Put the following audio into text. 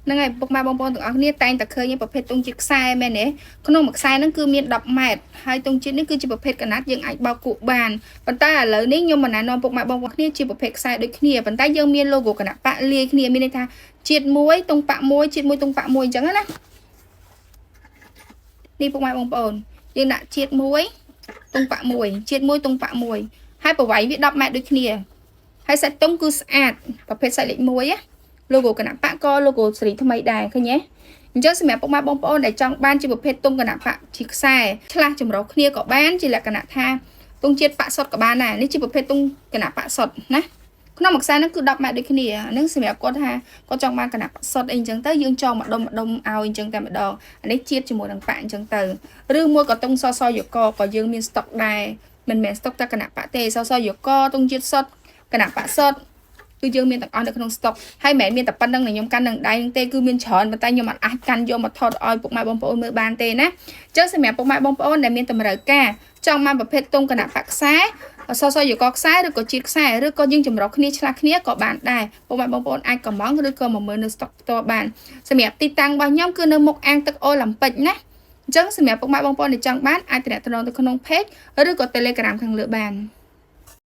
năng ngày bốc mai bông bông từng áo nia tay ta khơi nhưประเภท tung chiếc sai mẹ nè con nông mặc sai nó cứ miên đập mệt hai tung chiếc nó cứ chỉ ประเภท cả nát dương ảnh bao cụ bàn bàn tay là nếu như mà non bốc mai bông bông nia chỉ ประเภท sai đôi kia bàn tay dương miên logo cả nát bạ lia kia miên tha chiết muối tung bạ muối chiết muối tung bạ muối chẳng á đi bốc mai bông bông dương đã chiết muối tung bạ muối chiết muối tung bạ muối hai bảo váy bị đập mệt đôi kia hai sẽ tung cứ sạch ประเภท sai lệnh muối á logo កណបៈក៏ logo សេរីថ្មីដែរឃើញទេអញ្ចឹងសម្រាប់ពុកម៉ែបងប្អូនដែលចង់បានជាប្រភេទទុំកណបៈជាខ្សែឆ្លាស់ចម្រុះគ្នាក៏បានជាលក្ខណៈថាទុំជាតិបៈសុតក៏បានដែរនេះជាប្រភេទទុំកណបៈសុតណាក្នុងមួយខ្សែហ្នឹងគឺ10ម៉ែត្រដូចគ្នាហ្នឹងសម្រាប់គាត់ថាគាត់ចង់បានកណបៈសុតអីអញ្ចឹងទៅយើងចងម្ដុំឲ្យអញ្ចឹងតែម្ដងអានេះជាតិជាមួយនឹងបៈអញ្ចឹងទៅឬមួយក៏ទុំសសយកក៏យើងមានស្តុកដែរមិនមែនស្តុកតែកណបៈទេសសយកទុំជាតិសុតកណបៈសុតគឺយើងមានទាំងអស់នៅក្នុង stock ហើយមិនមែនមានតែប៉ុណ្្នឹងខ្ញុំកាន់នឹងដៃនឹងទេគឺមានច្រើនប៉ុន្តែខ្ញុំអាចកាន់យកមកថតឲ្យពុកម៉ែបងប្អូនមើលបានទេណាអញ្ចឹងសម្រាប់ពុកម៉ែបងប្អូនដែលមានតម្រូវការចង់បានប្រភេទទុំគណៈបកខ្សែសសយកខ្សែឬក៏ជាតិខ្សែឬក៏យើងចម្រុះគ្នាឆ្លាស់គ្នាក៏បានដែរពុកម៉ែបងប្អូនអាចកំងឬក៏មកមើលនៅ stock ផ្ទាល់បានសម្រាប់ទីតាំងរបស់ខ្ញុំគឺនៅមុខអាងទឹកអូឡ িম্প ិកណាអញ្ចឹងសម្រាប់ពុកម៉ែបងប្អូនដែលចង់បានអាចទំនាក់ទំនងទៅក្នុង page ឬក៏ Telegram ខាងលើបាន